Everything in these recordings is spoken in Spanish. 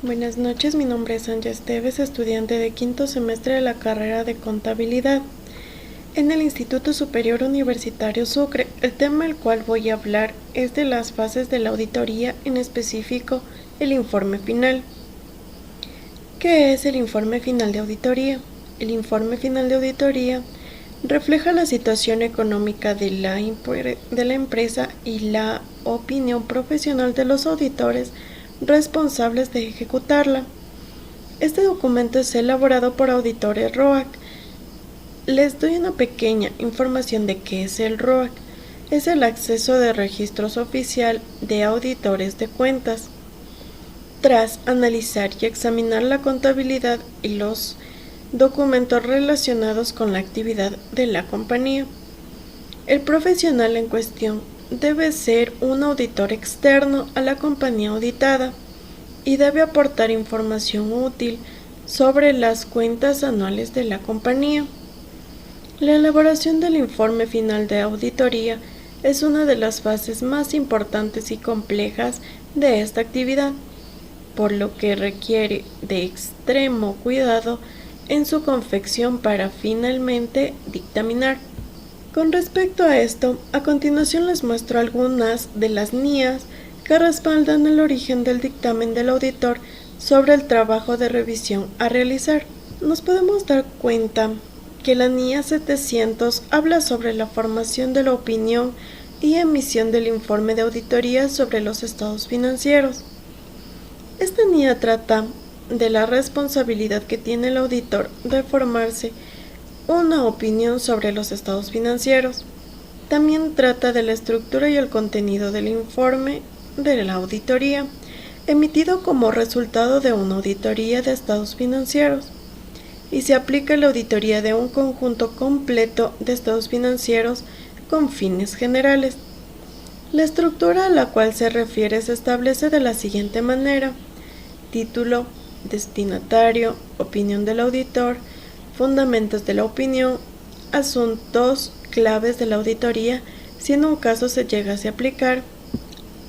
Buenas noches, mi nombre es Anja Esteves, estudiante de quinto semestre de la carrera de Contabilidad en el Instituto Superior Universitario Sucre. El tema del cual voy a hablar es de las fases de la auditoría, en específico el informe final. ¿Qué es el informe final de auditoría? El informe final de auditoría refleja la situación económica de la empresa y la opinión profesional de los auditores responsables de ejecutarla. Este documento es elaborado por auditores ROAC. Les doy una pequeña información de qué es el ROAC. Es el acceso de registros oficial de auditores de cuentas. Tras analizar y examinar la contabilidad y los documentos relacionados con la actividad de la compañía, el profesional en cuestión debe ser un auditor externo a la compañía auditada y debe aportar información útil sobre las cuentas anuales de la compañía. La elaboración del informe final de auditoría es una de las fases más importantes y complejas de esta actividad, por lo que requiere de extremo cuidado en su confección para finalmente dictaminar. Con respecto a esto, a continuación les muestro algunas de las NIAs que respaldan el origen del dictamen del auditor sobre el trabajo de revisión a realizar. Nos podemos dar cuenta que la NIA 700 habla sobre la formación de la opinión y emisión del informe de auditoría sobre los estados financieros. Esta NIA trata de la responsabilidad que tiene el auditor de formarse una opinión sobre los estados financieros. También trata de la estructura y el contenido del informe de la auditoría, emitido como resultado de una auditoría de estados financieros, y se aplica la auditoría de un conjunto completo de estados financieros con fines generales. La estructura a la cual se refiere se establece de la siguiente manera: título, destinatario, opinión del auditor, fundamentos de la opinión, asuntos claves de la auditoría, si en un caso se llegase a aplicar,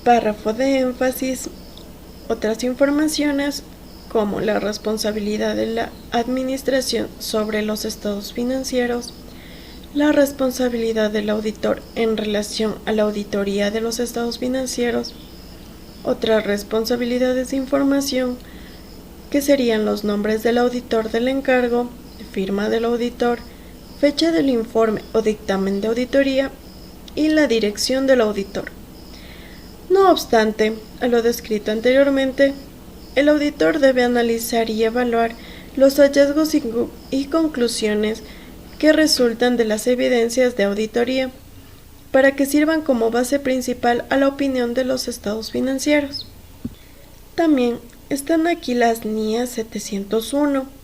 párrafo de énfasis, otras informaciones como la responsabilidad de la administración sobre los estados financieros, la responsabilidad del auditor en relación a la auditoría de los estados financieros, otras responsabilidades de información que serían los nombres del auditor del encargo, firma del auditor, fecha del informe o dictamen de auditoría y la dirección del auditor. No obstante, a lo descrito anteriormente, el auditor debe analizar y evaluar los hallazgos y conclusiones que resultan de las evidencias de auditoría para que sirvan como base principal a la opinión de los estados financieros. También están aquí las NIA 701.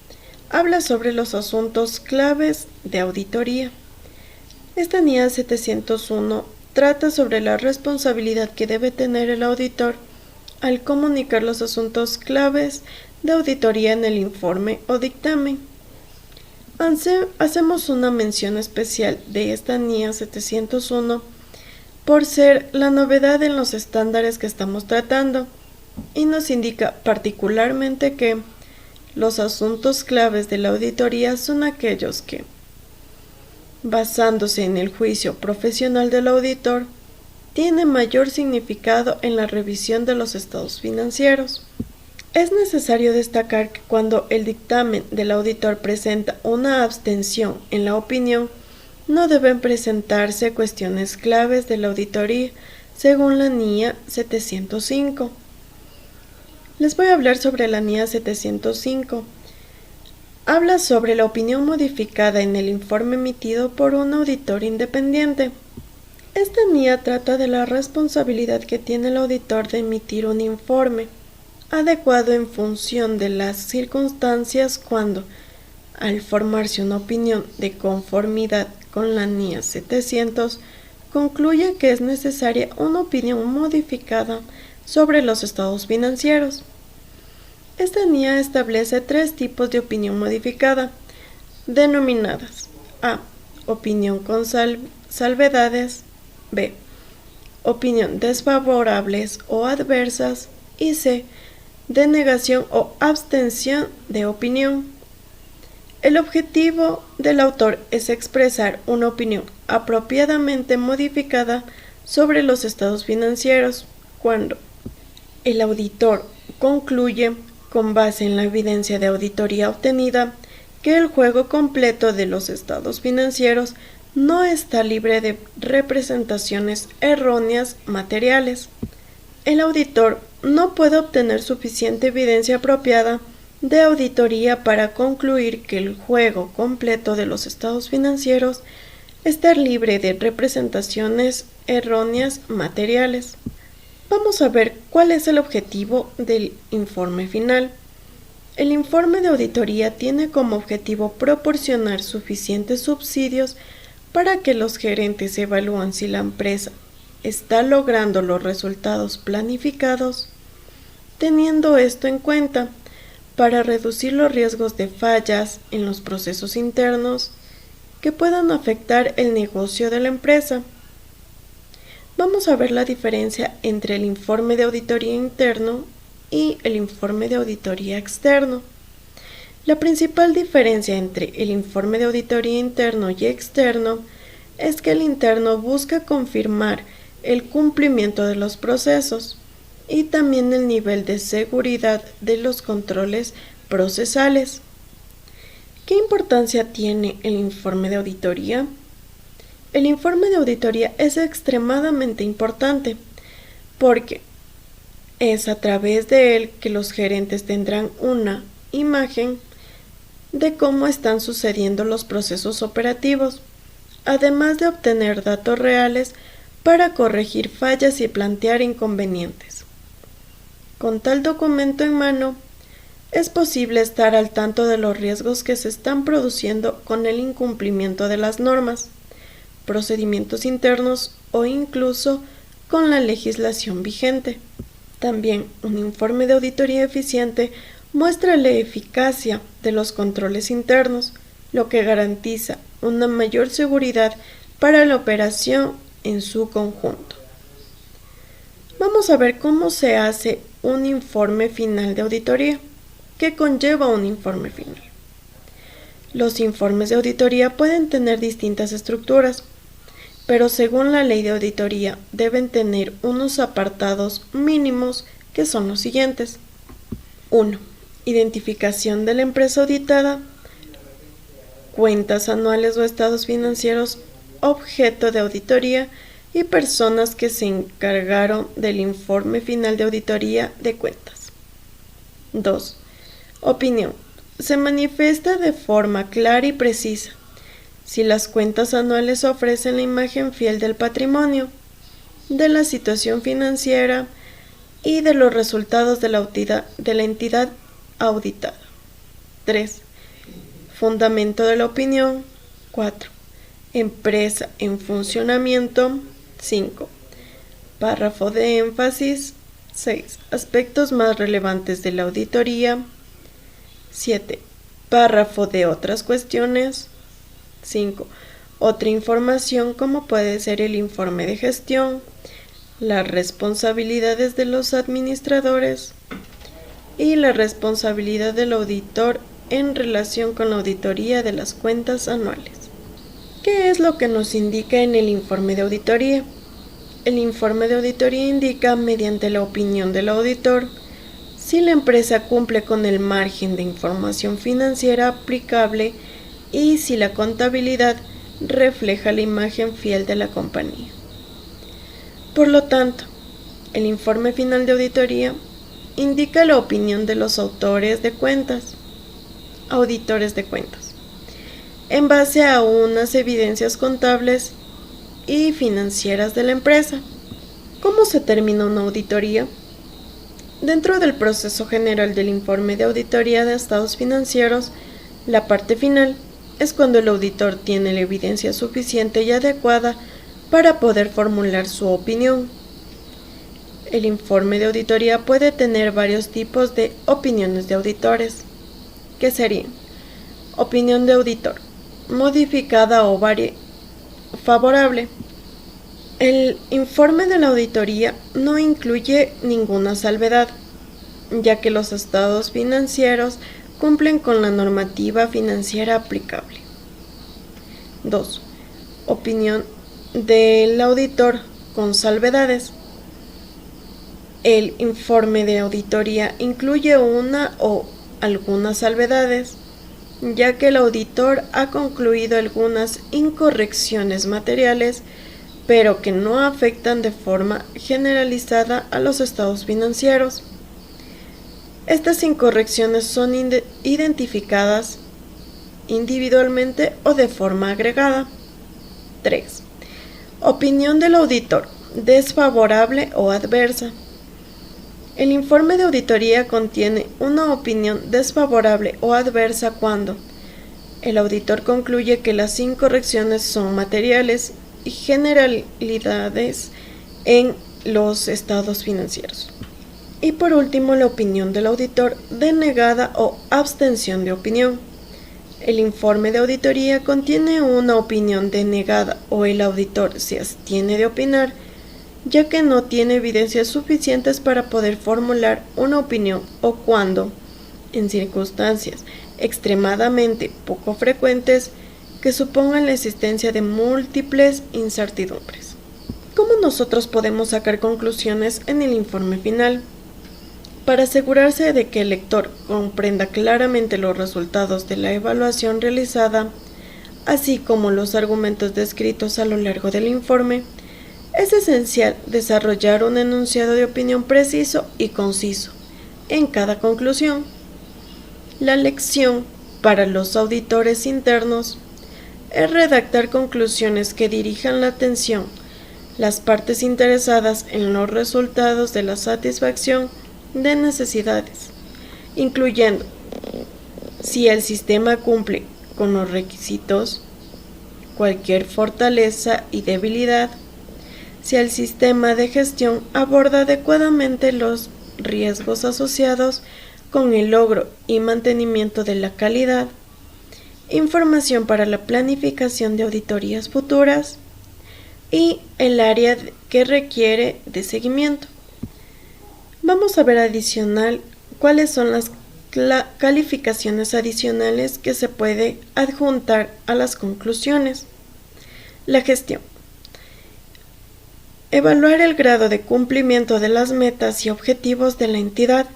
Habla sobre los asuntos claves de auditoría. Esta NIA 701 trata sobre la responsabilidad que debe tener el auditor al comunicar los asuntos claves de auditoría en el informe o dictamen. Hacemos una mención especial de esta NIA 701 por ser la novedad en los estándares que estamos tratando, y nos indica particularmente que los asuntos claves de la auditoría son aquellos que, basándose en el juicio profesional del auditor, tiene mayor significado en la revisión de los estados financieros. Es necesario destacar que cuando el dictamen del auditor presenta una abstención en la opinión, no deben presentarse cuestiones claves de la auditoría, según la NIA 705. Les voy a hablar sobre la NIA 705. Habla sobre la opinión modificada en el informe emitido por un auditor independiente. Esta NIA trata de la responsabilidad que tiene el auditor de emitir un informe adecuado en función de las circunstancias cuando, al formarse una opinión de conformidad con la NIA 700, concluye que es necesaria una opinión modificada sobre los estados financieros. Esta NIA establece 3 tipos de opinión modificada, denominadas A. Opinión con salvedades, B. Opinión desfavorables o adversas, y C. denegación o abstención de opinión. El objetivo del autor es expresar una opinión apropiadamente modificada sobre los estados financieros cuando el auditor concluye, con base en la evidencia de auditoría obtenida, que el juego completo de los estados financieros no está libre de representaciones erróneas materiales. El auditor no puede obtener suficiente evidencia apropiada de auditoría para concluir que el juego completo de los estados financieros está libre de representaciones erróneas materiales. Vamos a ver cuál es el objetivo del informe final. El informe de auditoría tiene como objetivo proporcionar suficientes subsidios para que los gerentes evalúen si la empresa está logrando los resultados planificados, teniendo esto en cuenta para reducir los riesgos de fallas en los procesos internos que puedan afectar el negocio de la empresa. Vamos a ver la diferencia entre el informe de auditoría interno y el informe de auditoría externo. La principal diferencia entre el informe de auditoría interno y externo es que el interno busca confirmar el cumplimiento de los procesos y también el nivel de seguridad de los controles procesales. ¿Qué importancia tiene el informe de auditoría? El informe de auditoría es extremadamente importante porque es a través de él que los gerentes tendrán una imagen de cómo están sucediendo los procesos operativos, además de obtener datos reales para corregir fallas y plantear inconvenientes. Con tal documento en mano, es posible estar al tanto de los riesgos que se están produciendo con el incumplimiento de las normas, procedimientos internos o incluso con la legislación vigente. También un informe de auditoría eficiente muestra la eficacia de los controles internos, lo que garantiza una mayor seguridad para la operación en su conjunto. Vamos a ver cómo se hace un informe final de auditoría. ¿Qué conlleva un informe final? Los informes de auditoría pueden tener distintas estructuras, pero según la ley de auditoría deben tener unos apartados mínimos que son los siguientes. 1. Identificación de la empresa auditada, cuentas anuales o estados financieros objeto de auditoría y personas que se encargaron del informe final de auditoría de cuentas. 2. Opinión. Se manifiesta de forma clara y precisa si las cuentas anuales ofrecen la imagen fiel del patrimonio, de la situación financiera y de los resultados de la entidad auditada. 3. Fundamento de la opinión. 4. Empresa en funcionamiento. 5. Párrafo de énfasis. 6. Aspectos más relevantes de la auditoría. 7. Párrafo de otras cuestiones. 5. Otra información como puede ser el informe de gestión, las responsabilidades de los administradores y la responsabilidad del auditor en relación con la auditoría de las cuentas anuales. ¿Qué es lo que nos indica en el informe de auditoría? El informe de auditoría indica, mediante la opinión del auditor, si la empresa cumple con el margen de información financiera aplicable y si la contabilidad refleja la imagen fiel de la compañía. Por lo tanto, el informe final de auditoría indica la opinión de los auditores de cuentas, en base a unas evidencias contables y financieras de la empresa. ¿Cómo se termina una auditoría? Dentro del proceso general del informe de auditoría de estados financieros, la parte final es cuando el auditor tiene la evidencia suficiente y adecuada para poder formular su opinión. El informe de auditoría puede tener varios tipos de opiniones de auditores, que serían: opinión de auditor, modificada o favorable. El informe de la auditoría no incluye ninguna salvedad. ya que los estados financieros cumplen con la normativa financiera aplicable. 2. Opinión del auditor con salvedades. El informe de auditoría incluye una o algunas salvedades, ya que el auditor ha concluido algunas incorrecciones materiales, pero que no afectan de forma generalizada a los estados financieros. Estas incorrecciones son identificadas individualmente o de forma agregada. 3. Opinión del auditor, desfavorable o adversa. El informe de auditoría contiene una opinión desfavorable o adversa cuando el auditor concluye que las incorrecciones son materiales y generalidades en los estados financieros. Y por último, la opinión del auditor denegada o abstención de opinión. El informe de auditoría contiene una opinión denegada o el auditor se abstiene de opinar, ya que no tiene evidencias suficientes para poder formular una opinión o cuando, en circunstancias extremadamente poco frecuentes, que supongan la existencia de múltiples incertidumbres. ¿Cómo nosotros podemos sacar conclusiones en el informe final? Para asegurarse de que el lector comprenda claramente los resultados de la evaluación realizada, así como los argumentos descritos a lo largo del informe, es esencial desarrollar un enunciado de opinión preciso y conciso en cada conclusión. La lección para los auditores internos es redactar conclusiones que dirijan la atención las partes interesadas en los resultados de la satisfacción de necesidades, incluyendo si el sistema cumple con los requisitos, cualquier fortaleza y debilidad, si el sistema de gestión aborda adecuadamente los riesgos asociados con el logro y mantenimiento de la calidad, información para la planificación de auditorías futuras y el área que requiere de seguimiento. Vamos a ver adicional cuáles son las calificaciones adicionales que se puede adjuntar a las conclusiones. La gestión. Evaluar el grado de cumplimiento de las metas y objetivos de la entidad,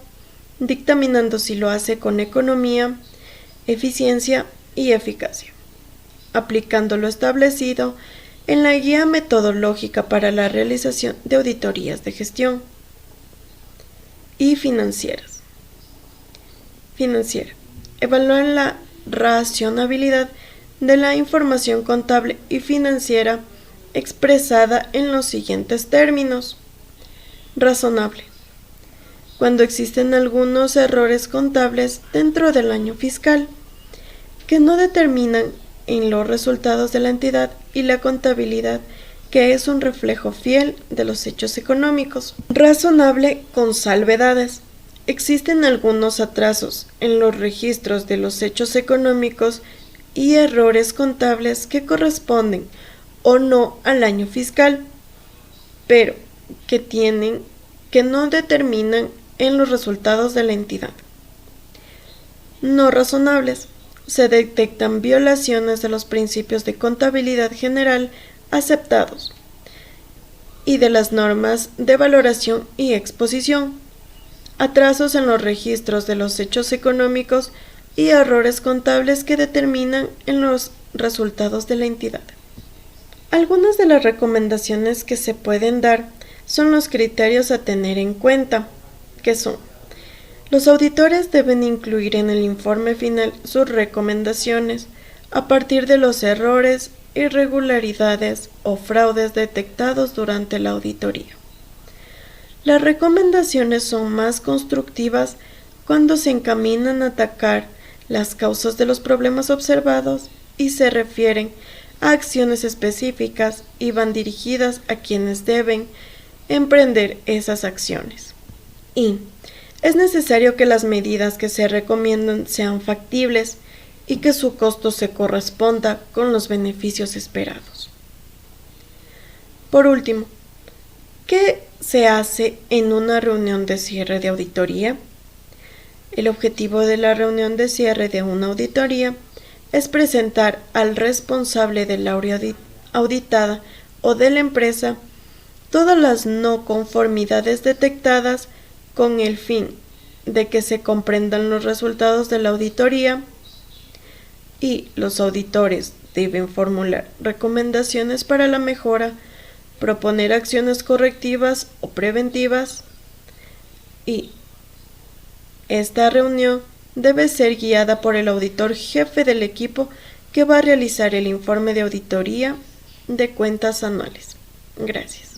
dictaminando si lo hace con economía, eficiencia y eficacia, aplicando lo establecido en la guía metodológica para la realización de auditorías de gestión. Y financieras. Financiera. Evaluar la racionabilidad de la información contable y financiera expresada en los siguientes términos. Razonable. Cuando existen algunos errores contables dentro del año fiscal que no determinan en los resultados de la entidad y la contabilidad, que es un reflejo fiel de los hechos económicos. Razonable con salvedades. Existen algunos atrasos en los registros de los hechos económicos y errores contables que corresponden o no al año fiscal, pero que no determinan en los resultados de la entidad. No razonables. Se detectan violaciones de los principios de contabilidad general aceptados y de las normas de valoración y exposición, atrasos en los registros de los hechos económicos y errores contables que determinan en los resultados de la entidad. Algunas de las recomendaciones que se pueden dar son los criterios a tener en cuenta, que son: los auditores deben incluir en el informe final sus recomendaciones a partir de los errores, irregularidades o fraudes detectados durante la auditoría. Las recomendaciones son más constructivas cuando se encaminan a atacar las causas de los problemas observados y se refieren a acciones específicas y van dirigidas a quienes deben emprender esas acciones. Y es necesario que las medidas que se recomiendan sean factibles y que su costo se corresponda con los beneficios esperados. Por último, ¿qué se hace en una reunión de cierre de auditoría? El objetivo de la reunión de cierre de una auditoría es presentar al responsable del área auditada o de la empresa todas las no conformidades detectadas con el fin de que se comprendan los resultados de la auditoría, y los auditores deben formular recomendaciones para la mejora, proponer acciones correctivas o preventivas, y esta reunión debe ser guiada por el auditor jefe del equipo que va a realizar el informe de auditoría de cuentas anuales. Gracias.